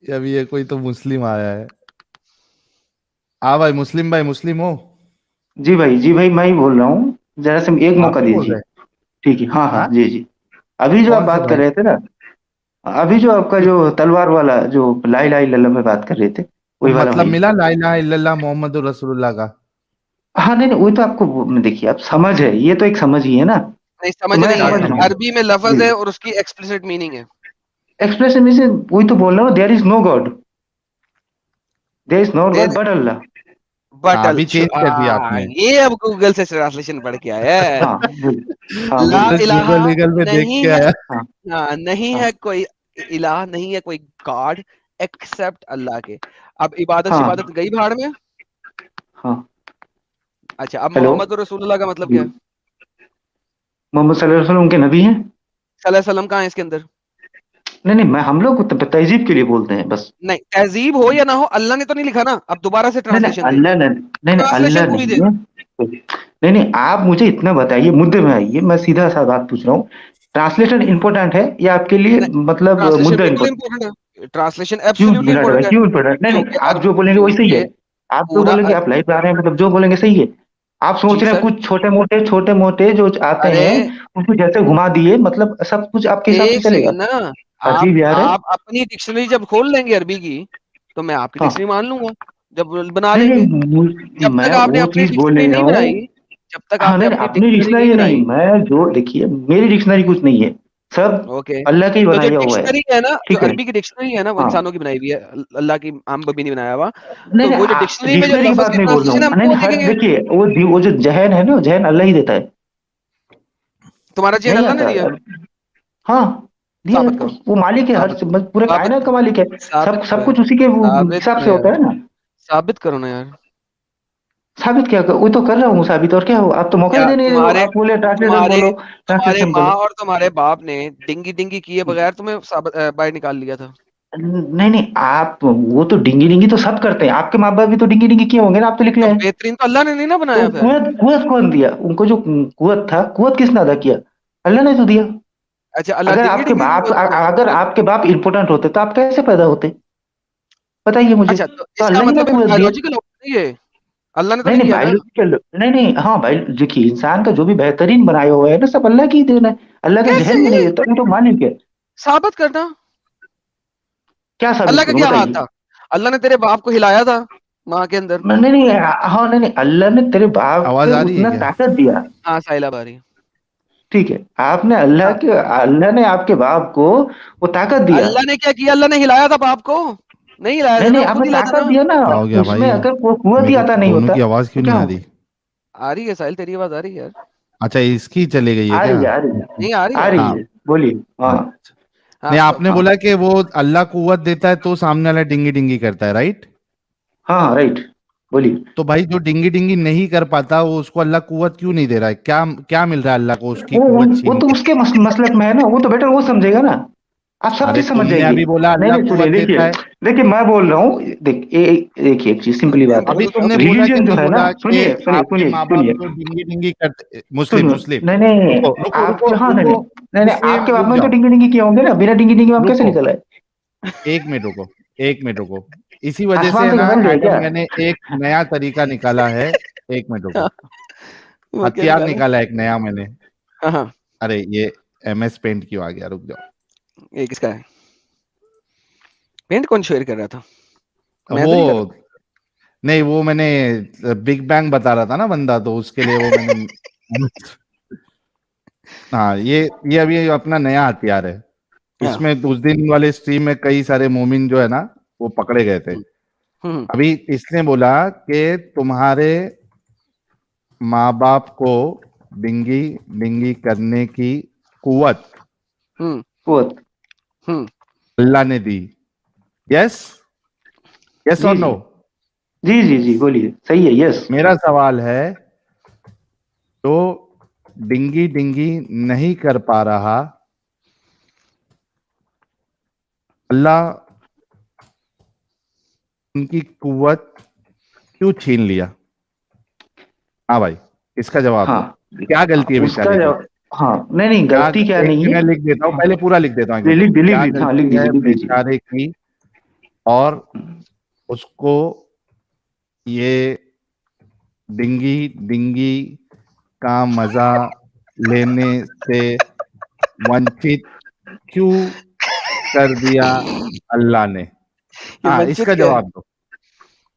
अभी ये कोई तो मुस्लिम आया है। हाँ भाई, मुस्लिम हो? जी भाई मैं ही बोल रहा हूँ। जरा से एक आप मौका ही बोल दीजिए। रहे हैं? ठीक है, हाँ हाँ, हाँ, जी जी। अभी जो आप कौन से बात कर भाई? रहे थे ना, अभी जो आपका जो तलवार वाला जो ला इलाहा इल्लल्लाह में बात कर रहे थे, वही वाला मतलब भाई। मिला ला इलाहा इल्लल्लाह मोहम्मद रसूलुल्लाह का? हाँ नहीं नहीं, वही तो आपको देखिए, आप समझ है, ये तो एक समझ ही है ना। नहीं, तो समझ मैं नहीं क्या है। समझ रहा समझ? हूँ। अरबी में जी लफ्ज है जी। और उसकी एक्सप्लिसिट मीनिंग है। एक्सप्रेशन में से वही तो बोल रहा हूँ, there is no God, there is no God there but Allah. But हाँ, अभी चेंज कर दिया आपने। ये अब गूगल से ट्रांसलेशन पढ़ के आया है। हाँ बोलिए। हाँ ला बोलिए। इलाहा गूगल ईगल में देख नहीं के है। आया। हाँ हाँ, नहीं हाँ है कोई इलाह, नहीं है कोई गॉड एक्सेप्ट अल्लाह के। अब इबादत हाँ शिबादत गई भाड़ में। हाँ। अच्छा, अब हेलो। मोहम्मद रसूलुल्लाह का मतलब जी। क्या है? मोहम्मद सल्लल्लाहु अलैहि वसल्लम उनके नबी हैं। सल्लल्लाहु अलैहि वसल्लम कहाँ है इसके अंदर? नहीं नहीं, मैं हम लोग तहजीब के लिए बोलते हैं बस। नहीं, तहजीब हो या ना हो, अल्लाह ने तो नहीं लिखा ना। अब दोबारा से नहीं नहीं ट्रांसलेशन दे। अल्लाह ने, नहीं नहीं अल्लाह ट्रांसलेशन पूरी दे। नहीं है। नहीं नहीं, आप मुझे इतना बताइए, मुद्दे में आइए, मैं सीधा सा बात पूछ रहा हूँ। ट्रांसलेशन इंपॉर्टेंट है या आपके लिए मतलब ट्रांसलेशन मुद्दा बिल्कुल इंपॉर्टेंट? इंपॉर्टेंट है, ट्रांसलेशन क्यों एब्सोल्युटली मिला है, इंपॉर्टेंट है। क्यों इंपॉर्टेंट? नहीं नहीं, क्योंकि आप जो बोलेंगे वही सही है। क्योंकि आप जो पूरा बोलेंगे, आप लाइव आ रहे हैं मतलब जो बोलेंगे सही है। आप सोच जी रहे हैं सर। कुछ छोटे मोटे जो आते अरे हैं, उनको जैसे घुमा दिए, मतलब सब कुछ आपके हिसाब से एक चलेगा। सेकंड ना। अजीब यार है। आप अपनी डिक्शनरी जब खोल लेंगे अरबी की, तो मैं आपकी हाँ। डिक्शनरी मान लूंगा। जब बना नहीं लेंगे। नहीं जब तक मैं आपने वो अपनी चीज बोल डिक्शनरी नहीं रहा नहीं हूँ। बनाई, जब तक हाँ आपने नहीं नहीं, अपनी अपनी डिक्शनरी नहीं डिक्शनरी नहीं, बनाई। मैं जो देखिए मेरी डिक्शनरी कुछ नहीं है, सब ओके। अल्लाह का ही तो जो बनाया हुआ है। डिक्शनरी है ना, जो ठीक है। अरबी की डिक्शनरी है ना, वो हाँ। इंसानों की बनाई हुई है। अल्लाह की आम बबी नहीं बनाया हुआ। नहीं तो नहीं, वो जो डिक्शनरी में जो डिक्शनरी की लफ्ज बात की नहीं बोल रहा ट्रांसलेशन है, हूँ, हम नहीं वो नहीं, हर देखेंगे। देखिए वो जो जहन है ना, जहन अल्लाह ही देता है। तुम्हारा चेन नहीं अल्लाह ने आता। दिया? हाँ, दिया है साबित करो। वो मालिक है, हर साबित पूरे साबित कायनात का मालिक है। साबित सब करो यार। कुछ उसी के साबित हिसाब करो से होता यार। है ना। साबित करो ना यार। साबित क्या कर, वो तो कर रहा हूँ साबित, और क्या हो, आप तो मौका ही क्या दे नहीं रहे हो, तुम्हारे आप बोले ट्रांसलेटर तुम्हारे बोलो, तुम्हारे ट्रांसलेशन माँ बोलो। और तुम्हारे बाप ने डिंगी डिंगी किए बगैर तुम्हें बाहर निकाल लिया था। नहीं नहीं, आप वो तो डिंगी डिंगी तो सब करते हैं, आपके माँ बाप भी तो डिंगी डिंगी किए होंगे ना, आप तो लिख तो रहे हैं। बेहतरीन तो अल्लाह ने नहीं ना तो बनाया फिर। कुवत कुवत कौन दिया उनको, जो कुवत था, कुवत किसने अदा किया? अल्लाह ने तो दिया। अच्छा, अल्लाह डिंगी डिंगी अगर आपके बाप इंपोर्टेंट होते तो आप कैसे पैदा होते? बताइए मुझे। अच्छा, तो तो इसका अल्लाह ही ना मतलब कुवत दिया। बायोलॉजिकल होता है ये। अल्लाह ने तो नहीं नहीं नहीं, किया ना। बायोलॉजिकल नहीं नहीं, हाँ भाई देखिए, इंसान का जो भी बेहतरीन बनाया हुआ है ना, सब अल्लाह की ही देन है। अल्लाह का कैसे? जहन में नहीं रहता, वो तो माने क्या? साबित करना। क्या साबित अल्लाह का करूं क्या हाथ बताइए? था? अल्लाह ने तेरे बाप को हिलाया था माँ के अंदर। नहीं नहीं, हाँ नहीं नहीं, अल्लाह ने तेरे बाप आवाज पे आ रही है उतना क्या? ताकत दिया। हाँ, साहिला बारी। ठीक है, आपने हाँ, अल्लाह ने आपके बाप को वो ताकत दिया। अल्लाह ने क्या किया? अल्लाह ने हिलाया था बाप को? नहीं हिलाया नहीं था ना, नहीं, वो खुद आपने हिला था ताकत ना। दिया ना। क्या हो गया उसमें भाई? अगर वो कुवत ही मेरे आता को नहीं दोनों होता की आवाज तो क्यों क्या नहीं आ होगा? रही? आ रही है साहिल, तेरी आवाज आ रही है यार। अच्छा, इसकी चली गई है आ क्या? रही है, आ रही है। नहीं आ रही आ है। रही हाँ। है, बोलिए। हाँ अच्छा। हाँ नहीं, तो आपने हाँ बोला कि वो अल्लाह कुव्वत देता है तो सामने वाला डिंगी डिंगी करता है, राइट? हाँ, राइट, बोलिए। तो भाई जो डिंगी डिंगी नहीं कर पाता, वो उसको अल्लाह कुव्वत क्यों नहीं दे रहा है? क्या क्या मिल रहा है अल्लाह को उसकी कुव्वत वो छीन तो के? उसके मसलक में है ना, वो तो बेटर वो समझेगा ना। आप सब अरे चीज समझ तुमने जाइए। अभी बोला नहीं अल्लाह नहीं, सुनिए, कुव्वत देखिए। देता है। देखिए मैं बोल रहा हूँ, देखिए एक चीज सिंपली बात है। अभी तुमने बोला कि रिलीजन जो नहीं है ना, बोला कि सुनिए सुनिए आपके सुनिए माँ बाप सुनिए जो डिंगी डिंगी करते, मुस्लिम सुनिए। मुस्लिम। नहीं नहीं, रुको रुको रुको आपके, हाँ नहीं नहीं, रुको। नहीं नहीं, मुस्लिम आपके बाप रुक ने तो जाओ। डिंगी डिंगी किया होंगे ना, बिना डिंगी डिंगी में हम कैसे रुको, निकल आए? एक मिनट रुको। एक मिनट रुको। इसी वजह से आसमान है से ना, बन गए क्या? एडम मैंने एक नया तरीका निकाला है। एक मिनट रुको। वो क्या हथियार निकाला? निकाला एक नया मैंने। हाँ हाँ। अरे ये MS पेंट क्यों आ गया? रुक जाओ। ये किसका है? पेंट कौन शेयर कर रहा था? मैं वो तो नहीं कर रहा। नहीं, वो मैंने बिग बैंग बता रहा था ना बंदा, तो उसके लिए वो मैंने हाँ, ये अभी अपना नया हथियार है। हाँ। इसमें उस दिन वाले स्ट्रीम में कई सारे मोमिन जो है ना, वो पकड़े गए थे। हम्म हम्म अभी इसने बोला कि तुम्हारे माँ बाप को डिंगी डिंगी करने की कुवत हम्म वो। हम्म। अल्लाह ने दी। यस, यस जी और नो? जी जी जी जी, बोलिए, सही है, यस। मेरा सवाल है, तो डिंगी डिंगी नहीं कर पा रहा, अल्लाह उनकी कुवत क्यों छीन लिया? हाँ भाई, इसका जवाब दो। हाँ क्या गलती है उसका बेचारे की? जवाब, हाँ नहीं नहीं, क्या, गलती क्या एक नहीं है। मैं लिख देता हूँ, हाँ, पहले पूरा लिख देता हूँ, एक मिनट रुको। क्या लिख गलती है दीजिए, लिख दीजिए। बेचारे की और उसको ये डिंगी डिंगी का मजा लेने से वंचित क्यों कर दिया अल्लाह ने? ये हाँ, वंचित इसका क्या है? जवाब दो।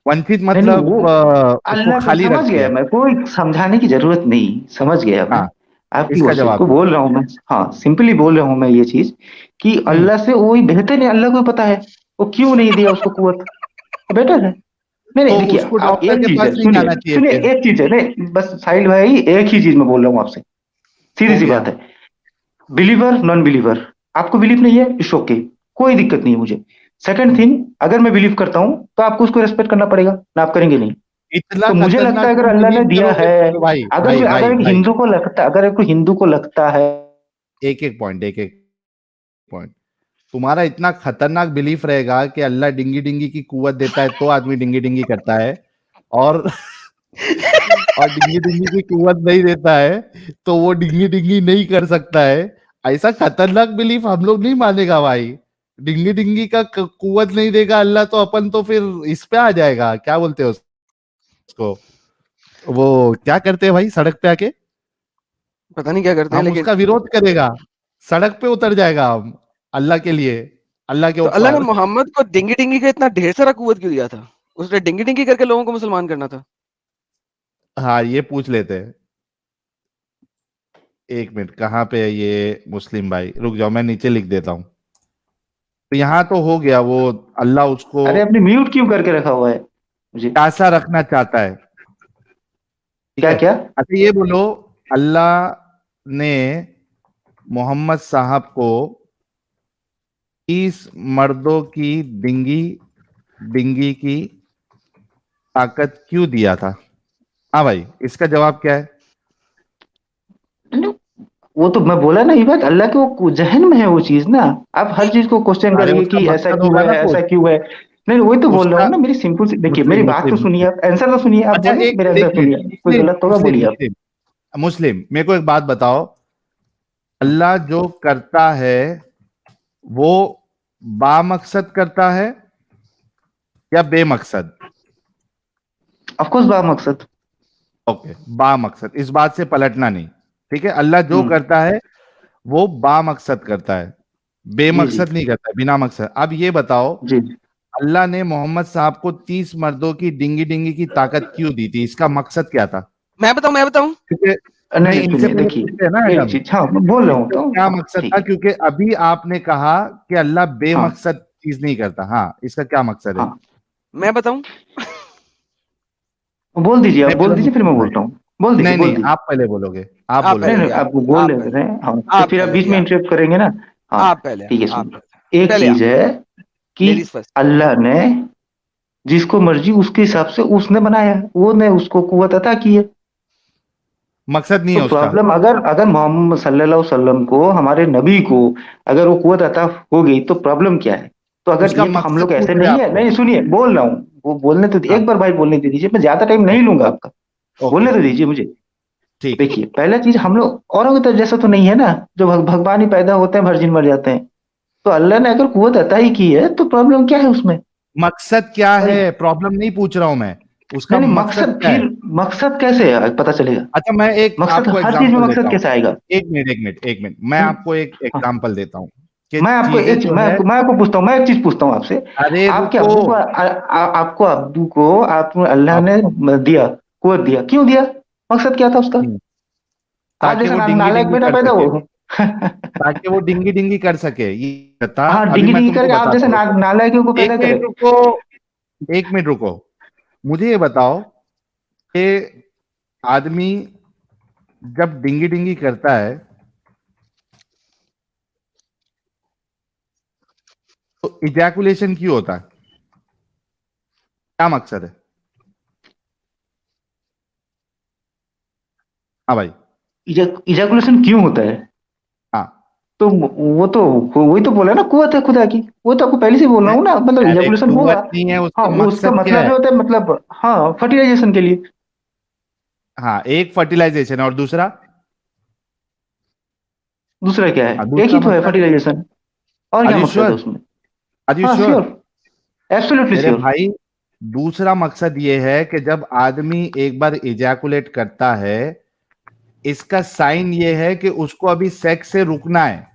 वंचित नहीं नहीं, वो मतलब उसको अल्लाह को खाली रख समझ गया दिया। मैं, कोई समझाने की जरूरत नहीं, समझ गया मैं हाँ, आपकी इसका क्वेश्चन जवाब को, दो। बोल रहा हूँ मैं। हाँ, सिंपली बोल रहा हूँ मैं ये चीज कि हम्म। अल्लाह से वही बेहतर है, अल्लाह को पता है वो क्यों नहीं दिया उसको कुवत, बेटर है। नहीं नहीं, तो देखिए उसको आप, डॉक्टर एक के चीज है, पास नहीं सुनिए जाना चाहिए सुनिए, फिर? एक चीज है, नहीं बस साहिल भाई, एक ही चीज मैं बोल रहा हूँ आपसे, सीधी हो सी गया। बात है। बिलीवर नॉन बिलीवर, आपको बिलीव नहीं है, इट्स ओके, कोई दिक्कत नहीं है मुझे। सेकंड थिंग, अगर मैं बिलीव करता हूँ तो आपको उसको रेस्पेक्ट करना पड़ेगा ना, आप करेंगे नहीं? इतना तो मुझे लगता खतरनाक है अगर तुम अल्लाह ने बिलीव दिया करोगे? है, भाई अगर भाई अगर भाई एक भाई, हिंदू को लगता, अगर एक हिंदू को लगता है, एक एक पॉइंट। तुम्हारा इतना खतरनाक बिलीफ रहेगा कि अल्लाह डिंगी डिंगी की कुवत देता है तो आदमी डिंगी डिंगी करता है, और और डिंगी डिंगी की कुवत नहीं देता है तो वो डिंगी डिंगी नहीं कर सकता है। ऐसा खतरनाक बिलीफ हम लोग नहीं मानेगा भाई। डिंगी डिंगी का कुवत नहीं देगा अल्लाह तो अपन तो फिर इस पे आ जाएगा, क्या बोलते हो उसको, वो क्या करते हैं भाई सड़क पे आके, पता नहीं क्या करते हैं हम लेकिन। उसका विरोध करेगा, सड़क पे उतर जाएगा हम अल्लाह के लिए, अल्लाह के तो अल्लाह ने ऊपर। मोहम्मद को डिंगी डिंगी का इतना ढेर सारा कुवत क्यों दिया था? उसने डिंगी डिंगी करके लोगों को मुसलमान करना था। हाँ, ये पूछ लेते हैं। एक मिनट, कहाँ पे है ये मुस्लिम भाई? रुक जाओ, मैं नीचे लिख देता हूँ। तो यहाँ तो हो गया वो, अल्लाह उसको अरे आपने म्यूट क्यों करके रखा हुआ है मुझे? कैसा रखना चाहता है, ठीक क्या है? क्या? अच्छा ये बोलो, अल्लाह ने मोहम्मद साहब को 30 मर्दों की डिंगी डिंगी की ताकत क्यों दिया था? हाँ भाई, इसका जवाब क्या है? नहीं, वो तो मैं बोला ना, ये बात अल्लाह के वो जहन में है वो चीज ना। आप हर चीज को क्वेश्चन अरे करेंगे उसका कि ऐसा मकसद क्यों होगा है, ना ऐसा कुछ क्यों है। नहीं वही तो बोल रहा उसका। हूँ ना, मेरी सिंपल सी देखिए, मेरी मुस्लिम बात तो मुस्लिम सुनिए, मुस्लिम। आप आंसर तो सुनिए, आप अच्छा बोले एक मेरे मिनट, आंसर एक मिनट, सुनिए, कोई मुस्लिम गलत होगा मुस्लिम बोलिए आप। मुस्लिम मुस्लिम, मेरे को एक बात बताओ, अल्लाह जो करता है वो बामकसद करता है या बेमकसद? ऑफकोर्स बा मकसद। ओके, बामकसद, इस बात से पलटना नहीं। ठीक है, अल्लाह जो हम्म। करता है वो बामकसद करता है, जी जी बेमकसद नहीं करता है, बिना मकसद। अब ये बताओ, जी। अल्लाह ने मोहम्मद साहब को 30 मर्दों की डिंगी डिंगी की ताकत क्यों दी थी? इसका मकसद क्या था? मैं बताऊं। क्योंकि नहीं नहीं, नहीं, इनसे सुनिए पहले देखिए, पूछते हैं ना एक मैडम, चीज, हाँ मैं बोल रहा हूँ इसका तो, क्या हाँ मकसद था? ठीक है। क्योंकि अभी आपने कहा कि अल्लाह हाँ बेमकसद चीज नहीं करता। हाँ, इसका क्या मकसद है? हाँ, मैं बताऊं। बोल दीजिए, आप नहीं, बोल पहले दीजिए, फिर मुस्लिम मैं भाई। बोलते हूँ। बोल दीजिए नहीं बोल नहीं, दीजिए। आप पहले बोलोगे, आप आप नहीं पहले बोलोगे। नहीं, दिया। आप बोल आप रहे पहले। हैं, हाँ तो आप फिर आप पहले बीच में दिया। इंटरप्ट करेंगे ना। हाँ आप पहले। ठीक है, आप सुनिए, पहले। एक पहले चीज आप। है कि लेडीज फर्स्ट। अल्लाह ने जिसको मर्जी उसके हिसाब से उसने बनाया, वो ने उसको कुव्वत अता की है। मकसद नहीं तो है उसका। प्रॉब्लम, अगर अगर मोहम्मद सल्लल्लाहु अलैहि वसल्लम को, हमारे नबी को अगर वो कुव्वत अता हो गई तो प्रॉब्लम क्या है? तो अगर उसका ये तो हम मकसद लोग पूछ ऐसे रहे नहीं है, आपको। नहीं सुनिए बोल रहा हूँ, वो बोलने तो हाँ, एक बार भाई बोलने दे दीजिए, मैं ज्यादा टाइम नहीं ओके लूंगा आपका, ओके, बोलने तो दीजिए मुझे। ठीक है। देखिए पहला चीज, हम लोग औरों की तरह जैसा तो नहीं है ना, जो भगवान ही पैदा होते हैं वर्जिन मर जाते हैं। तो अल्लाह ने अगर कुव्वत अता ही की है तो प्रॉब्लम क्या है उसमें? मकसद क्या भाई, है, प्रॉब्लम नहीं पूछ रहा हूं मैं, उसका नहीं नहीं, मकसद मकसद क्या है? फिर, मकसद कैसे पता चलेगा? अच्छा, मैं एक मकसद आपको हर चीज में एग्जांपल देता मकसद हूँ। कैसे आएगा? एक मिनट, मैं आपको एक हाँ, एग्जांपल देता हूँ कि मैं आपको चीजें एक चीज, जो है। मैं आपको पूछता हूँ, मैं एक चीज पूछता हूँ आपसे। अरे आपके रुको। अब्बू को आपको अब्बू को आप अल्लाह आप ने दिया, कुवत दिया, क्यों दिया? मकसद क्या था उसका? आप ताकि जैसा वो डिंगी नालायक डिंगी बेटा कर पैदा सके, हो। ताकि वो डिंगी डिंगी कर सके, ये था। हाँ, अभी डिंगी मैं डिंगी तुमको करके आप जैसे बताता हूँ, रुको। नालायकों को पैदा एक करे। मिनट रुको, एक मिनट रुको। मुझे ये बताओ कि आदमी जब डिंगी डिंगी करता है तो इजैकुलेशन क्यों होता है? क्या मकसद है? हाँ भाई। इजैकुलेशन क्यों होता है? हाँ, तो वो तो वही तो बोला ना, कुवत है खुदा की, वो तो आपको पहले से बोल रहा हूँ ना, मतलब अरे इजैकुलेशन होगा। कुव्वत नहीं है, हाँ, उसका वो उसका मकसद क्या मतलब है? जो होता है, मतलब हाँ फर्टिलाइजेशन के लिए। हाँ, एक फर्टिलाइजेशन और दूसरा। दूसरा क्या है? हाँ, एक ही दूसरा तो है मकसद। फर्टिलाइजेशन, और आर क्या यू मकसद है श्योर? उसमें? आर यू हाँ श्योर? श्योर। एब्सोल्युटली मेरे श्योर। भाई, दूसरा मकसद ये है कि जब आदमी एक बार इजैकुलेट करता है, इसका साइन ये है कि उसको अभी सेक्स से रुकना है,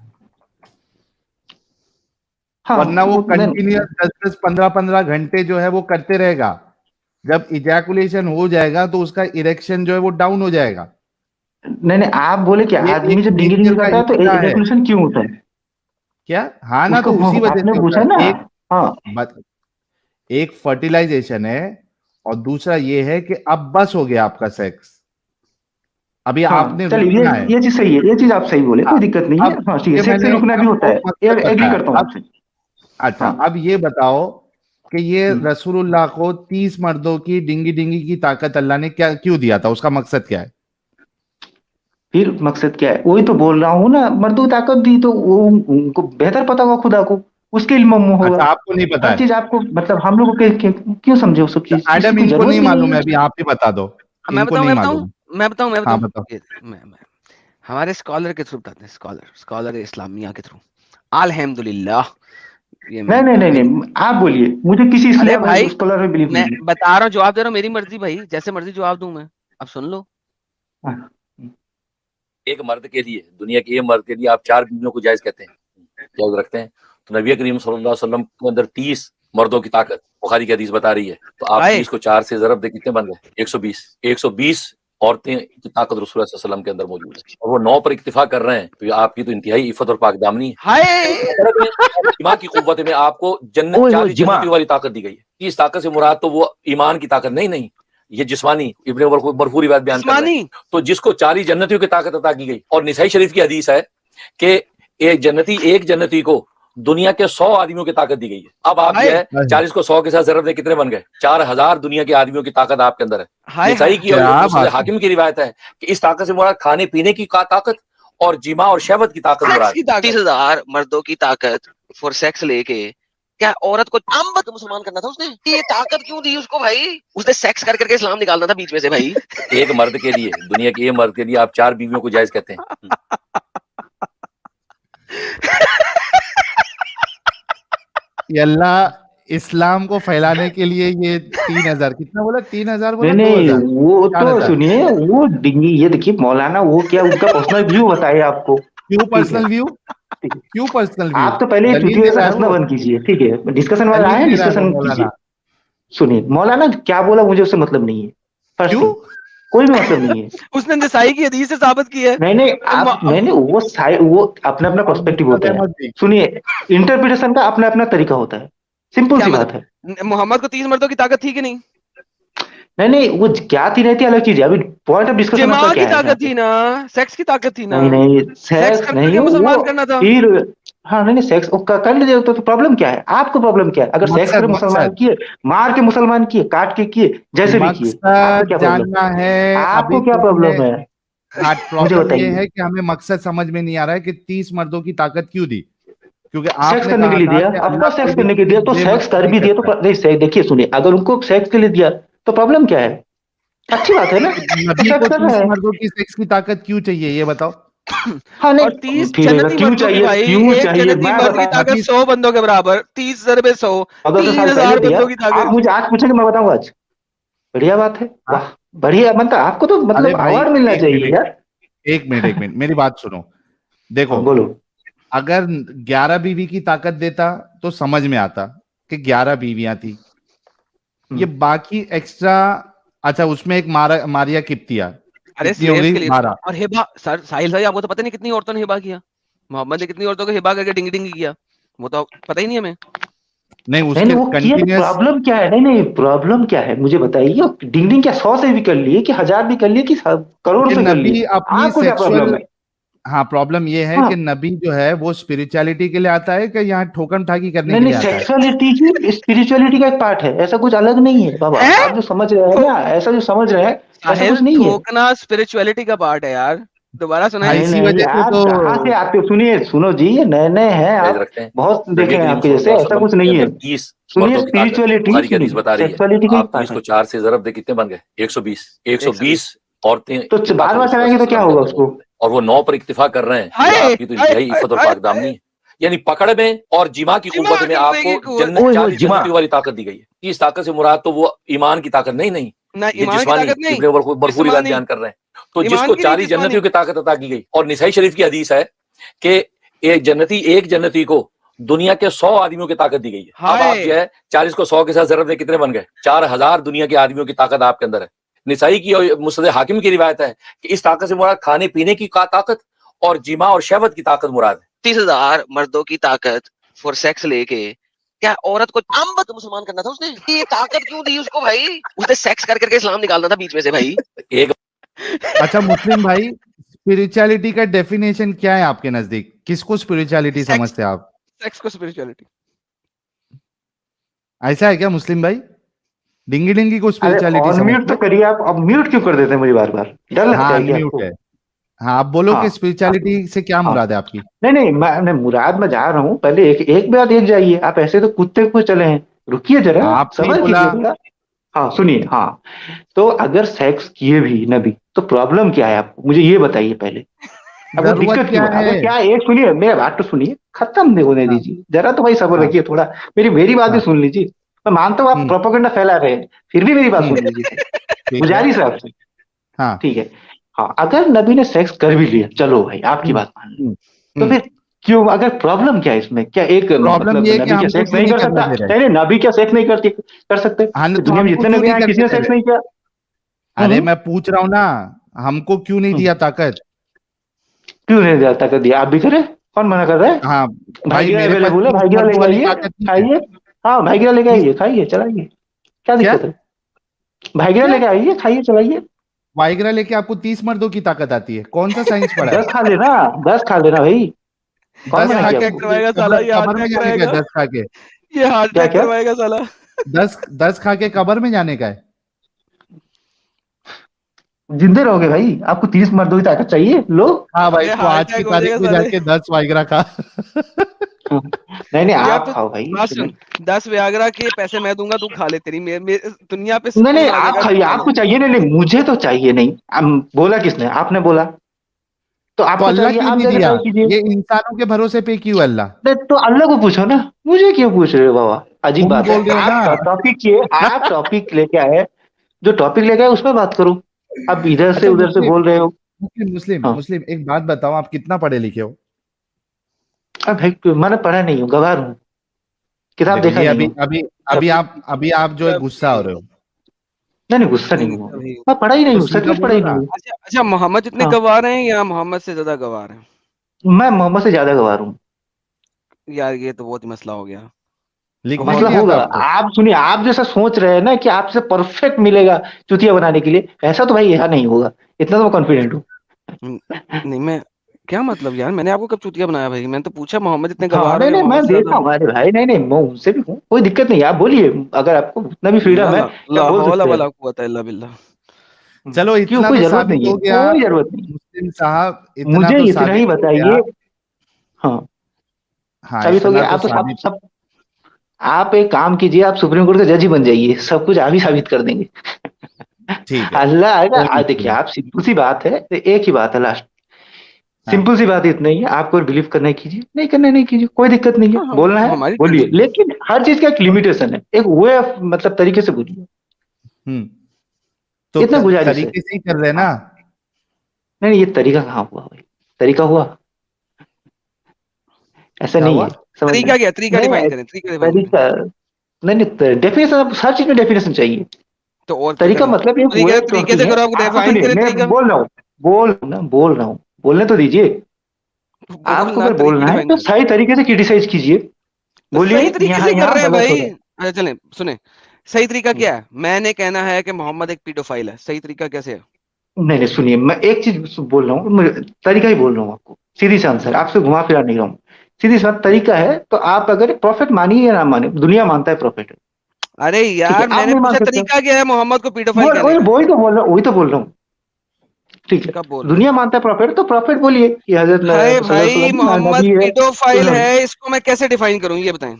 हाँ वरना वो मैं कंटिन्यूअस 10-10, 15-15 घंटे जो है वो करते रहेगा। जब इजैकुलेशन हो जाएगा तो उसका इरेक्शन जो है वो डाउन हो जाएगा। नहीं, आप बोले कि ये आदमी एक जब डिंगी नेचर डिंगी का करता है तो हिस्सा है। इजैकुलेशन क्यों होता है? क्या? हाँ ना, उसको तो उसी वजह आपने से होता पूछा ना। है। एक हाँ बत, एक फर्टिलाइजेशन है, और दूसरा ये है कि अब बस हो गया आपका सेक्स, अभी हाँ, आपने चलिए रुकना है। ये चीज सही है, ये चीज आप सही बोले, हाँ, कोई दिक्कत नहीं है। अब हाँ ठीक है, ये सेक्स से मैंने रुकना भी होता आपको है, मकसद एग्री बताया। करता हूँ अब आपसे। अच्छा, हाँ अब ये बताओ कि ये हम्म। रसूलुल्लाह को 30 मर्दों की डिंगी डिंगी की ताकत अल्लाह ने क्या क्यों दिया था? उसका मकसद क्या है? फिर मकसद क्या है? वही तो बोल रहा हूँ ना, मर्दों की ताकत दी तो वो उनको बेहतर पता होगा, खुदा को उसके इल्म में होगा। अच्छा, आपको नहीं पता हर है? चीज आपको मतलब हम लोग को क्यों समझे वो सब तो चीज, किसी एडम, को इनको जरूरत नहीं भी नहीं मालूम है, है। अभी आप ही बता दो। मैं इनको बताऊं नहीं मैं बताऊं मालूम। मैं बताऊं मैं हाँ, बताऊं बताओ। मैं हमारे स्कॉलर के थ्रू बताते हैं, स्कॉलर इस्लामिया के थ्रू। अल्हम्दुलिल्लाह। ये मैं नहीं, आप बोलिए, मुझे किसी अरे इस्लाम भाई, स्कॉलर में बिलीव मैं नहीं बता रहा हूँ, जवाब दे रहा हूँ, मेरी मर्जी भाई, जैसे मर्जी जवाब दूं मैं। अब सुन लो। है। एक मर्द के लिए, दुनिया के एक मर्द के लिए आप 4 बीवियों को जायज कहते हैं, जायज रखते हैं? तो नबी करीम सल्लल्लाहु अलैहि वसल्लम के अंदर 30 मर्दों की ताकत बुखारी की हदीस बता रही है। तो आप हाय 30 को 4 से ज़रब दे, कितने बन गए? 120। 120 औरतें की ताकत रसूलुल्लाह सल्लल्लाहु अलैहि वसल्लम के अंदर मौजूद है, और वो 9 पर इक्तिफा कर रहे हैं। तो ये आपकी तो इंतहाई इफ़्फ़त और पाकदामनी है। हाय। ईमान की कुव्वत में आपको जन्नत, ओए 40 जिमा। जन्नतियों वाली ताकत दी गई है। इस ताकत से मुराद तो वो ईमान की ताकत नहीं, ये जिस्मानी इब्ने मरफू रिवायत बयान कर रहे हैं। जिस्मानी। तो जिसको 40 जन्नतियों की ताकत अता की गई, और निसाई शरीफ की हदीस है कि एक जन्नती को दुनिया के 100 आदमियों की ताकत दी गई है। अब आप जो हाय है 40 को 100 के साथ ज़रब दे, कितने बन गए? 4000 दुनिया के आदमियों की ताकत आपके अंदर है। हाय निसाई की और क्या मुस्लिम बात है? हाकिम की रिवायत है कि इस ताकत से मुराद खाने पीने की ताकत और जिमा और शहवत की ताकत सेक्स मुराद की ताकत। 30,000 मर्दों की ताकत फॉर सेक्स लेके क्या औरत को अम्बक मुसलमान करना था उसने? ये ताकत क्यों दी उसको भाई? उसने सेक्स कर करके इस्लाम निकालना था बीच में से भाई। एक मर्द के लिए, दुनिया के एक मर्द के लिए आप 4 बीवियों को जायज कहते हैं। ये अल्लाह इस्लाम को फैलाने के लिए ये 3000, कितना बोला? 3000 बोला? नहीं 2000? वो तो 4000? सुनिए, वो डिंगी, ये देखिए मौलाना, वो क्या उनका पर्सनल व्यू बताइए आपको। क्यों ठीक है, पर्सनल व्यू? ठीक है। क्यों पर्सनल व्यू? आप तो पहले दलील चुतिया दे जैसा रहा है हंसना वो। बंद कीजिए, ठीक है? डिस्कशन वाला दलील आए, दे रहा है वो डिस्कशन कीजिए। मौलाना। सुनिए, मौलाना क्या बोला मुझे उससे मतलब नहीं है। फर्स्ट क्यों? थिंग, कोई भी मतलब नहीं है। उसने निसाई की हदीस से साबित की है। नहीं आप अब नहीं, वो अपना अपना अब पर्सपेक्टिव मुस्तफा होता है। अहमद भी। सुनिए, इंटरप्रिटेशन का अपना अपना तरीका होता है, सिंपल क्या सी बात है। मतलब, मोहम्मद को 30 मर्दों की ताकत थी कि नहीं? नहीं वो क्या थी नहीं थी अलग चीज है, अभी पॉइंट ऑफ डिस्कशन जिमा आपका की क्या है यहाँ ताकत पे? थी ना, सेक्स की ताकत थी ना। नहीं सेक्स सेक्स कर नहीं, करके वो मुसलमान करना था। फिर हाँ नहीं सेक्स कर लीजिए तो प्रॉब्लम क्या है? आपको प्रॉब्लम क्या है? अगर सेक्स करे मकसद मुसलमान मकसद किए, मार के मुसलमान किए, काट के किए, जैसे भी किए, आपको मकसद क्या प्रॉब्लम? जानना है। अभी आपको क्या तुमने प्रॉब्लम है? मुझे प्रॉब्लम ये बताइए। है कि हमें मकसद समझ में नहीं आ रहा है कि 30 मर्दों की ताकत क्यों दी, क्योंकि सेक्स आपने करने के कहा लिए था दिया, कि अल्लाह ऑफकोर्स सेक्स कोई भी करने के लिए दिया, चीज तो सेक्स बेमकसद कर नहीं भी दिया तो करता है। नहीं देखिए सुनिए, अगर उनको सेक्स के लिए दिया तो प्रॉब्लम क्या है? अच्छी बात है ना, तो तो नबी सेक्स को कर 30 रहे हैं। मर्दों की सेक्स की ताकत क्यों चाहिए, ये बताओ? हाँ और नहीं 30 फिर जन्नती क्यों मर्दों की चाहिए, भाई, क्यों एक चाहिए जन्नती मैं मर्द की बता। ताकत नबी 100 बंदों के बराबर, 30 ज़रबे 100, 1400 साल पहले 3000 दिया। बंदों की आप ताकत। मुझे आज पूछेंगे, मैं बताऊंगा आज। बढ़िया बात है, हाँ? वाह। बढ़िया, मतलब आपको तो अरे मतलब भाई, अवार्ड मिलना एक चाहिए मिनट, यार। एक मिनट, मेरी बात सुनो। देखो, हाँ बोलो। अगर 11 बीवी की ताकत देता तो समझ में आता कि 11 बीवियां थी। ये हम्म, बाकी एक्स्ट्रा, अच्छा उसमें एक मारिया किप्तिया, अरे कितनी हो स्लेव्स गई? के लिए। 12। और हिबा, सर साहिल भाई, आपको तो पता नहीं कितनी औरतों ने हिबा किया। मोहम्मद ने कितनी औरतों को हिबा करके डिंगी डिंगी किया, वो तो पता ही नहीं हमें। नहीं, नहीं उसके वो किया तो कंटिन्यूअस। प्रॉब्लम क्या है? नहीं प्रॉब्लम क्या है मुझे बताइए। डिंग डिंग क्या 100 से भी कर लिए कि 1000 भी कर लिए कि करोड़ कि से कर नबी लिए? अपनी आपको क्या प्रॉब्लम सेक्सुअल, है? हाँ, प्रॉब्लम ये है हाँ कि नबी जो है वो स्पिरिचुअलिटी के लिए आता है कि यहाँ ठोकम ठाकी करने नहीं के लिए आता है? सेक्सुअलिटी ही स्पिरिचुअलिटी का एक पार्ट है, ऐसा कुछ अलग नहीं है बाबा। है आप जो समझ रहे हैं ठो, ना, ऐसा जो समझ रहे हैं, ऐसा साहिल, कुछ नहीं है। ठोकना स्पिरिचुअलिटी का पार्ट है यार। दोबारा हाँ, सुनाए। इसी नहीं वजह से आप तो। कहाँ से आते हो? सुनिए सुनो जी, ये नए नए हैं जायज आप, रखते हैं? बहुत नबी देखे हैं करीम आपके जैसे, सल्लल्लाहु अलैहि ऐसा वसल्लम कुछ के नहीं है। अंदर 30 सुनिए मर्दों की ताकत स्पिरिचुअलिटी, बुखारी की सुनिए हदीस बता रही है। सेक्सुअलिटी का आप एक 30 पार्ट है। को 4 से ज़रब दे, कितने बन गए? 120। 120 औरतें की तो बार ताकत बार रसूलुल्लाह कराएंगे तो क्या सल्लल्लाहु अलैहि वसल्लम के होगा अंदर उसको? मौजूद है, और वो 9 पर इक्तिफा कर रहे हैं। तो ये हाय आपकी तो हाय इंतहाई हाय इफ़्फ़त और हाय पाकदामनी है। यानी पकड़ में और जिमा की जिमा कुव्वत में की आपको कुव्वत। जन्नत ओए, 40 जिमा। जन्नतियों वाली ताकत दी गई है। इस ताकत से मुराद तो वो ईमान की ताकत नहीं, ना ये ईमान की जिस्मानी ताकत नहीं, इब्ने बरफूरी बात जिस्मानी। बयान कर रहे हैं। तो ईमान जिसको की नहीं, 40 जिस्मानी। जन्नतियों की ताकत अता की गई, और निसाई शरीफ की हदीस है कि एक जन्नती को दुनिया के 100 आदमियों की ताकत दी गई है। अब आप हाय। जो है 40 को 100 के साथ जरूरत कितने बन गए? 4000 दुनिया के आदमियों की ताकत आपके अंदर है। निसाई की और मुस्नद हाकिम की रिवायत है कि इस ताकत से मुराद खाने पीने की ताकत और जिमा और शहवत की ताकत मुराद है। 30,000 मर्दों की ताकत फॉर सेक्स लेके क्या औरत को अम्बद मुसलमान करना था उसने? ये ताकत क्यों दी उसको भाई? उसने सेक्स कर करके इस्लाम निकालना था बीच में से भाई। एक अच्छा मुस्लिम भाई, स्पिरिचुअलिटी का डेफिनेशन क्या है आपके नजदीक? किसको स्पिरिचुअलिटी सेक्स। समझते हैं आप? सेक्स को स्पिरिचुअलिटी। ऐसा है क्या मुस्लिम भाई? डिंगी डिंगी को अरे स्पिरिचुअलिटी ऑन म्यूट समझते तो हैं? करिए आप, अब म्यूट क्यों कर देते हैं मुझे बार बार? डर लगता हाँ है क्या अनम्यूट आपको? है। हाँ आप बोलो हाँ। कि स्पिरिचुअलिटी से क्या मुराद है आपकी? नहीं, मैं मुराद में जा रहा हूँ, पहले एक बात एक जाइए। आप ऐसे तो कुत्ते को चले हैं, रुकिए जरा, आपने सबर बोला। कीजिए जरा। हाँ सुनिए, हाँ तो अगर सेक्स किए भी नबी तो प्रॉब्लम क्या है आपको, मुझे ये बताइए पहले। अब वो जरूरत दिक्कत क्या क्यों है? है? अगर क्या, एक सुनिए, मेरा बात तो सुनिए, खत्म नहीं होने हाँ। दीजिए जरा, तो भाई सबर हाँ। रखिए थोड़ा। मेरी बात भी हाँ। सुन लीजिए। मैं मानता हूँ आप प्रोपेगेंडा फैला रहे हैं, फिर भी मेरी बात सुन लीजिए। ठीक है। गुजारिश है आपसे, हाँ। ठीक है। हाँ, अगर नबी ने सेक्स कर भी लिया, चलो भाई आपकी बात मान ली, तो फिर क्यों? अगर प्रॉब्लम क्या है इसमें? क्या एक प्रॉब्लम मतलब ये है कि नबी क्या हमको सेक्स क्यों नहीं नहीं कर करने सकता? दे रहे? नहीं, नबी क्या सेक्स नहीं कर सकते? हाँ, तो दुनिया में हमको जितने क्यों नबी नहीं हैं किसी ने करने सेक्स दे नहीं किया? रहे? अरे मैं पूछ रहा हूँ ना, हमको क्यों नहीं दिया ताकत? क्यों नहीं दिया ताकत? दिया, आप भी करें, कौन मना कर रहा है? हाँ भाई भाई, गिरा मेरे पास अवेलेबल है, भाई गिरा लेके वाली आइए, ताकत नहीं है। खाइए। हाँ भाई गिरा लेके आइए, खाइए, चलाइए, क्या क्या? दिक्कत है? भाई गिरा क्या? लेके आइए, खाइए, चलाइए। वाइग्रा लेके आपको 30 मर्दों की ताकत आती है? कौन सा साइंस पढ़ा है? 10 खा लेना, 10 खा लेना भाई, कौन 10 मना खा किया के आपको? करवाएगा साला, ये हार्ट कबर में अटैक जाने का है? कराएगा। 10 खा के, ये हार्ट क्या अटैक क्या? करवाएगा साला। 10 खा के कबर में जाने का है? जिंदे रहोगे भाई, आपको 30 मर्दों की ताकत चाहिए, लो। हाँ भाई, ये तो हार्ट आज की अटैक हो तारीख जाएगा में साले। जाके 10 वाइग्रा खा। नहीं यार आप तू खाओ भाई, बात सुन, 10 वियाग्रा के पैसे मैं दूंगा, तू खा ले। तेरी दुनिया पे नहीं सुकून नहीं आ आप जाएगा, खाइए, तू खा आपको ले। चाहिए? नहीं नहीं मुझे तो चाहिए नहीं। बोला किसने? आपने बोला तो तो आपको अल्लाह चाहिए, क्यों आप नहीं जाके दिया? ट्राई कीजिए। ये इंसानों के भरोसे पे क्यों अल्लाह? तो अल्लाह को पूछो ना, मुझे क्यों पूछ रहे हो बाबा? अजीब तुम बात है। बोल रहे हो ना। आप टॉपिक किए, आप टॉपिक लेके आए, जो टॉपिक लेके आए उसमें बात करो। अब इधर से अच्छा उधर से मुस्लिम, बोल रहे हो। मुस्लिम हाँ मुस्लिम एक बात बताओ, आप कितना पढ़े लिखे हो? अब भाई मैंने पढ़ा नहीं हूँ, गवार हूँ, किताब देखो देखा ये नहीं अभी हूँ। अभी अभी आप जो है गुस्सा हो रहे हो। नहीं नहीं गुस्सा नहीं हुआ, मैं पढ़ा ही नहीं तो हूँ, सीधा सचमुच पढ़ा बोलो ही ना। नहीं हूँ। अच्छा अच्छा, मोहम्मद जितने हाँ, गवार हैं या मोहम्मद से ज्यादा गवार हैं? मैं मोहम्मद से ज्यादा गवार हूँ। यार ये तो बहुत ही मसला हो गया। लिखना मसला नहीं आता होगा। आपको? आप सुनिए, आप जैसा सोच रहे हैं ना कि आपसे परफेक्ट मिलेगा चुतिया बनाने के लिए, ऐसा तो भाई यहाँ नहीं होगा, इतना तो मैं कॉन्फिडेंट हूँ। नहीं मैं, क्या मतलब यार, मैंने आपको कब चूतिया बनाया भाई? मैंने तो पूछा मोहम्मद इतने हाँ गवार हो नहीं या नहीं, मोहम्मद मैं से देखा ज्यादा हूँ, अरे भाई नहीं नहीं, मैं उनसे भी हूँ, कोई दिक्कत नहीं है, आप बोलिए, अगर आपको उतना भी फ्रीडम है ला आप बोल हौला सकते वला हैं। कुव्वता इल्ला बिल्लाह। चलो क्यों? इतना कोई तो जरूरत साबित नहीं है, हो गया कोई जरूरत नहीं। मुस्लिम साहब, इतना मुझे तो इतना ही साबित हो बताइए। गया। हाँ हाँ साबित हो इतना गया। तो आप तो साबित। सब आप एक काम कीजिए, आप सुप्रीम कोर्ट के जज ही बन जाइए, सब कुछ आप ही साबित कर देंगे। ठीक है, अल्लाह आएगा। कोई इशू देखिए नहीं। आप, सिंपल सी बात है, एक ही बात है लास्ट, हाँ। सिंपल सी बात इतना ही है, आपको बिलीव करना है कीजिए, नहीं करना है नहीं कीजिए, कोई दिक्कत नहीं है। हाँ, बोलना है हमारी बोलिए, टेंशन। लेकिन हर चीज का एक लिमिटेशन है, एक वे ऑफ मतलब तरीके से बोलिए, तो इतना गुजारिश है। तरीके से ही कर रहे हैं हाँ ना? नहीं नहीं, ये तरीका कहाँ हुआ भाई? तरीका हुआ ऐसा क्या नहीं हुआ? है, समझ तरीका क्या? तरीका नहीं डिफाइन करें, तरीका डिफाइन करें। तरीका नहीं नहीं, डेफिनेशन, हर चीज में डेफिनेशन चाहिए। तो और क्या तरीका करें? मतलब एक वे तरीके से है। करो, आप आपको डिफाइन सुनिए, करें मैं तरीका। बोल रहा हूँ, बोलने तो दीजिए। आपको बोलना, अगर तरीका बोलना है डिफाइन तो करें। सही तरीके से क्रिटिसाइज कीजिए, तो बोलिए सही तरीके यहाँ से कर यहाँ रहे हैं गलत हो भाई। रहा है। अच्छा चलें, सुने, सही तरीका क्या है? मैंने कहना है कि मोहम्मद एक पीडोफाइल है, सही तरीका कैसे है? नहीं नहीं सुनिए, मैं एक चीज बोल रहा हूँ, तरीका ही बोल रहा हूँ आपको, सीधी सी आंसर, आपसे घुमा फिरा नहीं रहा हूँ, सीधी सी बात। तरीका है तो आप अगर प्रॉफिट मानिए या ना माने, दुनिया मानता है प्रॉफिट है, अरे ठीक है, यार आप मैंने नहीं मान पूछा सकते। तरीका क्या है मोहम्मद को पीडोफाइल कहने का? वही तो बोल रहा हूँ, वही तो बोल रहा हूँ, ठीक है। कब बोल रहे दुनिया मानता है प्रॉफिट, तो प्रॉफिट बोलिए कि हजरत हैं? हाय सल्लल्लाहु अलैहि भाई, वसल्लम मोहम्मद नबी है, पीडोफाइल उन्होंने। है, इसको मैं कैसे डिफाइन करूं ये बताएं।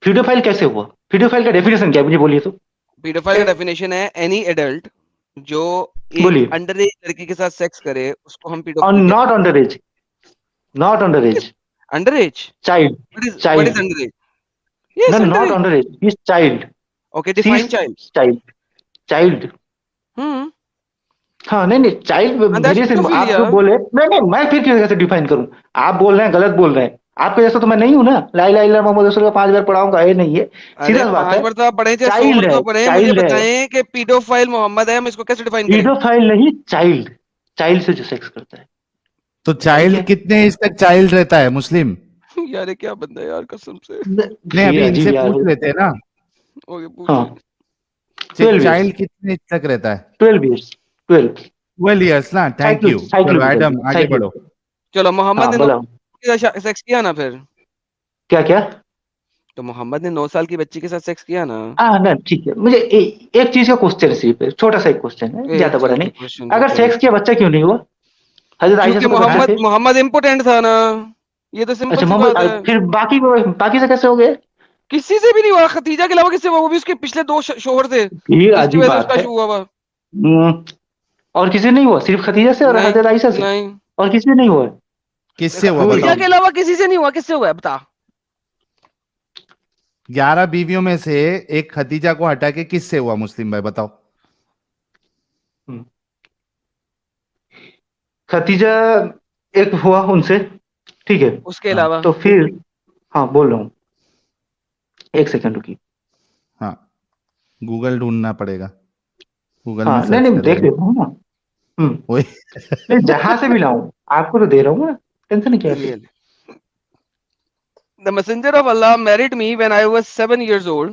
पीडोफाइल कैसे हुआ? पीडोफाइल का डेफिनेशन क्या है, मुझे बोलिए तो। पीडोफाइल का डेफिनेशन है एनी एडल्ट जो एक बोलिए। अंडर एज लड़की के साथ सेक्स करे, उसको हम और पीडोफाइल कहते not under as, not under as, under as, child, what is child. Under as? Yes, No, not underage. underage. He's child. Okay, define She's child. child. हम्म, हाँ नहीं child and that's very simple. आप pedophilia. जो बोले नहीं मैं फिर कैसे define करूं? आप बोल रहे हैं गलत बोल रहे हैं। आपके जैसा तो मैं नहीं हूं ना। ला इलाहा इल्लल्लाह मोहम्मद रसूलुल्लाह 5 बार पढ़ाऊंगा ये नहीं है। अरे सीधा सी बात 5 है। बार तो आप पढ़े चाहे 100 चाइल्ड बार है, तो पढ़े, मुझे चाइल्ड है, बताएं कि पीडोफाइल मोहम्मद है, हम इसको कैसे डिफाइन करें? पीडोफाइल नहीं, चाइल्ड। चाइल्ड से जो सेक्स करता है। तो ठीक चाइल्ड है। कितने एज तक चाइल्ड रहता है मुस्लिम? यार ये क्या बंदा है यार, कसम से। नहीं अभी ये इनसे अजीब यार पूछ है। लेते हैं ना, ओके हाँ पूछिए। 12 चाइल्ड इयर्स, कितने एज तक रहता है? 12 इयर्स, 12 12 इयर्स ना। Thank you. चलो साइकोलॉजिकल, एडम आगे बढ़ो। चलो मोहम्मद हाँ ने बोला 9 साल के साथ सेक्स किया ना फिर? क्या क्या? तो मोहम्मद ने 9 साल की बच्ची के साथ सेक्स किया ना? हाँ ना ठीक है। मुझे एक चीज का क्वेश्चन सिर्फ है, छोटा सा एक क्वेश्चन है, एक ज्यादा बड़ा चीज नहीं। का क्वेश्चन अगर चलो। सेक्स किया बच्चा क्यों नहीं हुआ? हजरत आयशा क्योंकि से तो बच्चे थे। मोहम्मद इम्पोर्टेंट था ना, ये तो सिंपल अच्छा सी बात है। फिर बाकी से कैसे हो गए? किसी से भी नहीं हुआ, खतीजा के अलावा किससे हुआ? वो भी उसके पिछले 2 शोहर थे ये जिसकी अजीब वजह से बात उसका है। शू हुआ हुआ। और किसी नहीं हुआ? सिर्फ खदीजा से और नहीं हजरत आयशा से? नहीं, और किसी से नहीं हुआ? किससे हुआ क्यों खतीजा बताओ? के अलावा किसी से नहीं हुआ, किससे हुआ है बता? 11 बीवियों में से एक खदीजा को हटा के किससे हुआ मुस्लिम भाई बताओ? खतीजा एक हुआ उनसे, ठीक है। उसके हाँ अलावा तो फिर हाँ बोल रहा हूँ, एक सेकंड रुकी। हाँ, गूगल ढूंढना पड़ेगा, गूगल में हाँ नहीं सर्च नहीं देख करेंगे। लेता हूँ ना। वही नहीं जहां से भी लाऊं आपको तो दे रहा हूँ ना, टेंशन क्या है? Really? The messenger of Allah married me when I was 7 years old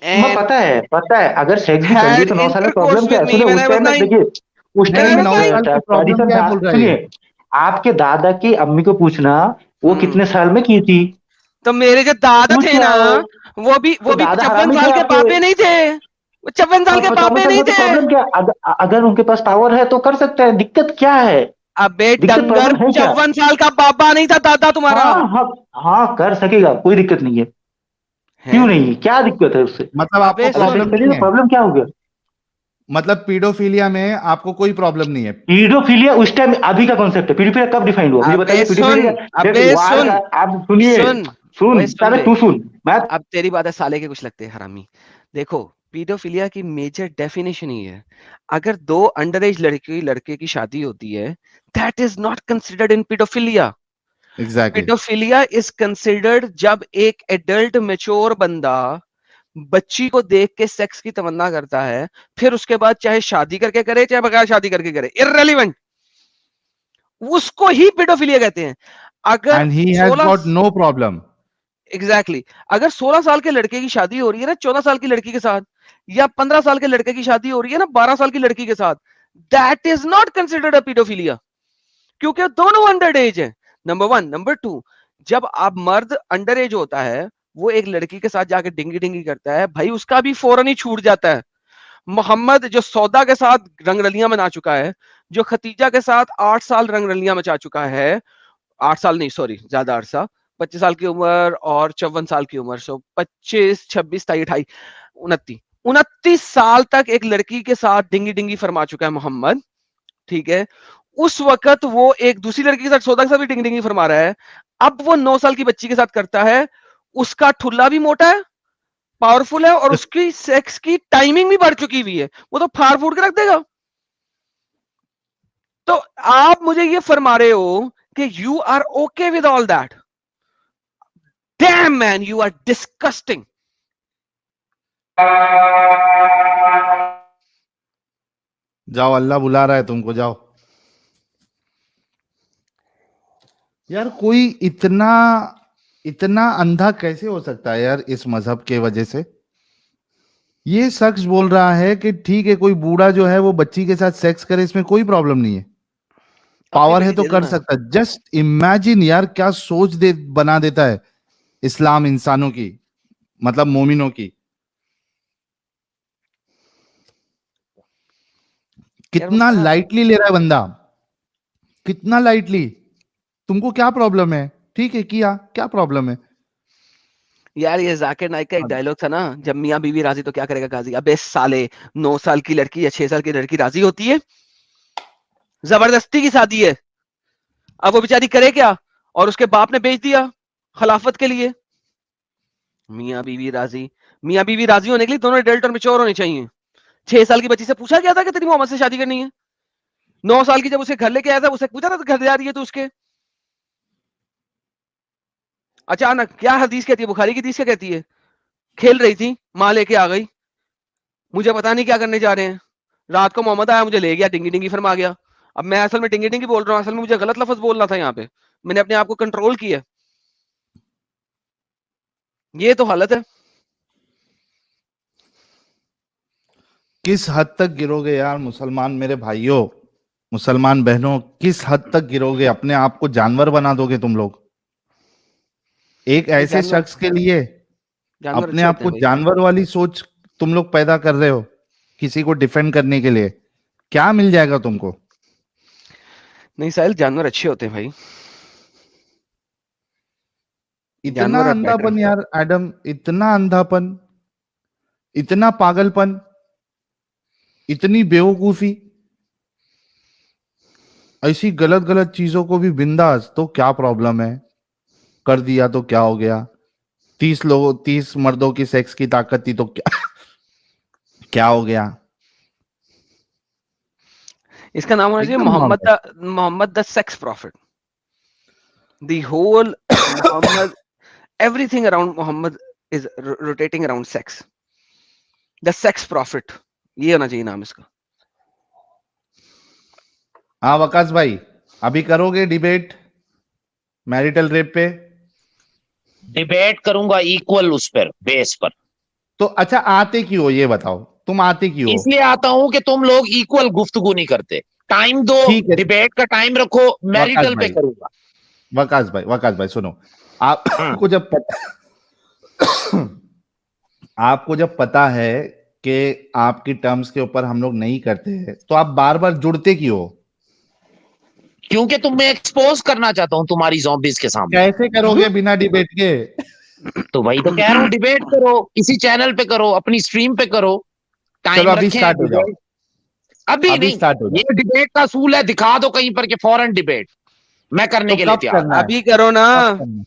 मैं and पता है अगर सेक्स भी कर लिए had तो 9 साल में intercourse प्रॉब्लम क्या with है? me सुनो when उस I was टाइम में 9. देखिए, उस When टाइम I में was 9 9. साल की प्रॉब्लम ट्रेडिशन क्या था। बोल रहा है ये? सुनिए, आपके दादा की अम्मी को पूछना वो कितने साल में की थी, तो मेरे जो दादा पूछ थे के ना, आओ। वो भी तो दादा 54 हरामी थे साल के आपके। बापे नहीं थे, वो 54 साल के 55 बापे साल नहीं में तो थे। प्रॉब्लम क्या? अगर उनके पास पावर है तो कर सकते हैं, दिक्कत क्या है? अबे दिक्कत डंगर, प्रॉब्लम है क्या? 54 साल का बाबा नहीं था दादा तुम्हारा। हाँ हाँ हाँ कर सकेगा, कोई दिक्कत नहीं है। क्यों है? नहीं है? क्या दिक्कत है उससे? मतलब आपको अबे अगर प्रॉब्लम सेक्स सुन, करिए नहीं तो है? प्रॉब्लम क्या हो गया? मतलब पीडोफिलिया में आपको कोई प्रॉब्लम नहीं है? पीडोफिलिया उस टाइम अभी का कॉन्सेप्ट है। पीडोफिलिया कब डिफाइंड हुआ मुझे अबे बताइए? सुन, पीडोफिलिया अबे सुन, आप सुनिए, सुन, सुन ओए सुन पहले बे। तू सुन। मैं अब तेरी बातें साले के कुछ लगते हैं हरामी। देखो, पीडोफिलिया की मेजर डेफिनेशन ही है, अगर 2 अंडर एज लड़के की शादी होती है, that is not considered in paedophilia. Exactly. Paedophilia is considered जब एक एडल्ट मैच्योर बंदा बच्ची को देख के सेक्स की तमन्ना करता है, फिर उसके बाद चाहे शादी करके करे चाहे बगैर शादी करके करे, इररेलेवेंट, उसको ही पीडोफिलिया कहते हैं। अगर and he has 16 got no problem. Exactly अगर 16 साल के लड़के की शादी हो रही है ना 14 साल की लड़की के साथ, या 15 साल के लड़के की शादी हो रही है ना 12 साल की लड़की के साथ, that is not considered a paedophilia, क्योंकि दोनों अंडर एज है। नंबर 1। नंबर 2, जब आप मर्द अंडर एज होता है, वो एक लड़की के साथ जाके डिंगी डिंगी करता है, भाई उसका भी फौरन ही छूट जाता है। मोहम्मद जो सौदा के साथ रंगरलियां मना चुका है, जो खतीजा के साथ 8 साल रंगरलियां मचा चुका है, 8 साल नहीं सॉरी ज्यादा अरसा, 25 साल की उम्र और 54 साल की उम्र, सो 25 26 27 28 29 साल तक एक लड़की के साथ डिंगी डिंगी फरमा चुका है मोहम्मद, ठीक है। उस वक्त वो एक दूसरी लड़की के साथ सौदा के साथ भी डिंगी डिंगी फरमा रहा है। अब वो 9 साल की बच्ची के साथ करता है, उसका ठुल्ला भी मोटा है, पावरफुल है, और उसकी सेक्स की टाइमिंग भी बढ़ चुकी हुई है, वो तो फाड़ फूड़ के रख देगा। तो आप मुझे ये फरमा रहे हो कि you are okay with all that? Damn man, you are disgusting. जाओ, अल्लाह बुला रहा है तुमको, जाओ। यार कोई इतना इतना अंधा कैसे हो सकता है यार इस मजहब के वजह से? ये शख्स बोल रहा है कि ठीक है कोई बूढ़ा जो है वो बच्ची के साथ सेक्स करे, इसमें कोई प्रॉब्लम नहीं है, पावर है तो कर सकता है। जस्ट इमेजिन यार क्या सोच बना देता है इस्लाम इंसानों की, मतलब मोमिनों की। कितना लाइटली ले रहा है बंदा, कितना लाइटली। तुमको क्या प्रॉब्लम है? ठीक है किया, क्या प्रॉब्लम है? यार ये जाकिर नाइक का एक डायलॉग था ना, जब मियां बीवी राजी तो क्या करेगा गाजी। अबे साले, 9 साल की लड़की या 6 साल की लड़की राजी होती है? जबरदस्ती की शादी है, अब वो बेचारी करे क्या? और उसके बाप ने बेच दिया खिलाफत के लिए। मियां बीवी राजी, मियां बीवी राजी होने के लिए दोनों एडल्ट और मैच्योर होने चाहिए। 6 साल की बच्ची से पूछा गया था कि तेरी मोहम्मद से शादी करनी है? 9 साल की जब उसे घर लेके आया था, उसे पूछा था तो घर जा रही है तो उसके? अचानक क्या हदीस कहती है, बुखारी की हदीस क्या कहती है? खेल रही थी, माँ लेके आ गई, मुझे पता नहीं क्या करने जा रहे हैं, रात को मोहम्मद आया, मुझे ले गया, डिंगी डिंगी फरमा गया। अब मैं असल में डिंगी डिंगी बोल रहा हूँ, असल में मुझे गलत लफ्ज बोलना था, यहाँ पे मैंने अपने आप को कंट्रोल किया। ये तो हालत है। किस हद तक गिरोगे यार मुसलमान मेरे भाइयों, मुसलमान बहनों, किस हद तक गिरोगे? अपने आप को जानवर बना दोगे तुम लोग? एक ऐसे जानवर शख्स के लिए जानवर अपने अच्छे आप होते को हैं भाई। जानवर वाली सोच तुम लोग पैदा कर रहे हो किसी को डिफेंड करने के लिए। क्या मिल जाएगा तुमको? नहीं साहिल, जानवर अच्छे होते हैं भाई। इतना जानवर are better। अंधापन यार एडम, इतना अंधापन, इतना पागलपन, इतनी बेवकूफी, ऐसी गलत गलत चीजों को भी बिंदास, तो क्या प्रॉब्लम है? कर दिया तो क्या हो गया? 30 मर्दों की सेक्स की ताकत थी तो क्या क्या हो गया? इसका नाम होना चाहिए एकदम normal. Muhammad the sex prophet. The whole Muhammad, everything around Muhammad is rotating around sex. The sex prophet, ये होना चाहिए नाम इसका। हाँ वकास भाई, अभी करोगे डिबेट मैरिटल रेप पे? डिबेट करूंगा इक्वल उस पर बेस पर। तो अच्छा आते क्यों हो ये बताओ, तुम आते क्यों हो? इसलिए आता हूं कि तुम लोग इक्वल गुफ्तगू नहीं करते। टाइम दो, ठीक है डिबेट का टाइम रखो, मैरिटल पे भाई, करूंगा। वकास भाई सुनो, आपको जब आपको जब पता है कि आपकी टर्म्स के ऊपर हम लोग नहीं करते हैं, तो आप बार बार जुड़ते क्यों हो? क्योंकि तुम्हें एक्सपोज करना चाहता हूं तुम्हारी ज़ॉम्बीज के सामने। कैसे करोगे बिना डिबेट के? तो वही तो कह रहा हूं, डिबेट करो, किसी चैनल पे करो, अपनी स्ट्रीम पे करो, चलो टाइम अभी रखें स्टार्ट हो जाओ, डिबेट। अभी अभी नहीं, स्टार्ट हो ये जाओ। डिबेट का असूल है, दिखा दो कहीं पर कि फौरन डिबेट, मैं करने तो के लिए कब तैयार। करना है? अभी करो ना, कब करना है?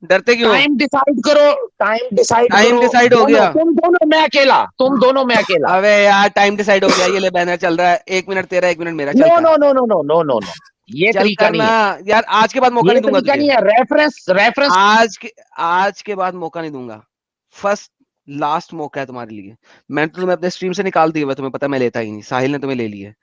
डरते क्यों? टाइम डिसाइड करो, टाइम डिसाइड टाइम करो। डिसाइड हो गया। तुम दोनों, मैं अकेला, तुम दोनों, मैं अकेला। अबे यार टाइम डिसाइड हो गया, ये ले बैनर चल रहा है, 1 मिनट तेरा 1 मिनट मेरा, चल नो कर no no no no no no no, ये चल तरीका कर नहीं ना है, यार, आज के बाद मौका ये नहीं दूंगा तरीका तुझे, नहीं है। रेफरेंस आज के बाद मौका नहीं दूंगा। फर्स्ट लास्ट मौका है तुम्हारे लिए। मैं तो तुम्हें अपने स्ट्रीम से निकाल दिया हुआ, तुम्हें पता है मैं लेता ही नहीं, साहिल ने तुम्हें ले लिया है।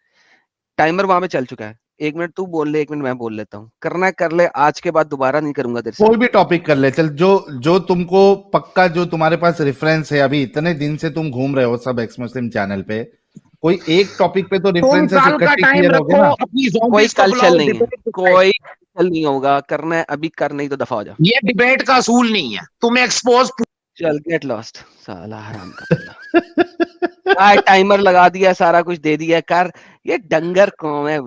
टाइमर वहां पे चल चुका है, 1 मिनट तू बोल ले, 1 मिनट मैं बोल लेता हूँ, करना है कर ले, आज के बाद दोबारा नहीं करूंगा तेरे से। कोई भी टॉपिक कर ले चल, जो जो तुमको पक्का, जो तुम्हारे पास रेफरेंस है, अभी इतने दिन से तुम घूम रहे हो सब एक्स मुस्लिम चैनल पे, कोई एक टॉपिक पे तो तुम रेफरेंसेस कल का इकट्ठे टाइम क्लियर हो गए रखो, ना? अपनी कोई ज़ॉम्बीज को कल बुलाओ, चल नहीं है, डिबेट डिसाइड। कोई कल नहीं होगा, करना है अभी कर, नहीं तो दफा हो जा। ये डिबेट का असूल नहीं है, तुम्हें एक्सपोज। चल गेट लॉस्ट साला हराम का पिल्ला। टाइमर लगा दिया, सारा कुछ दे दिया, कर। ये डंगर कौम है।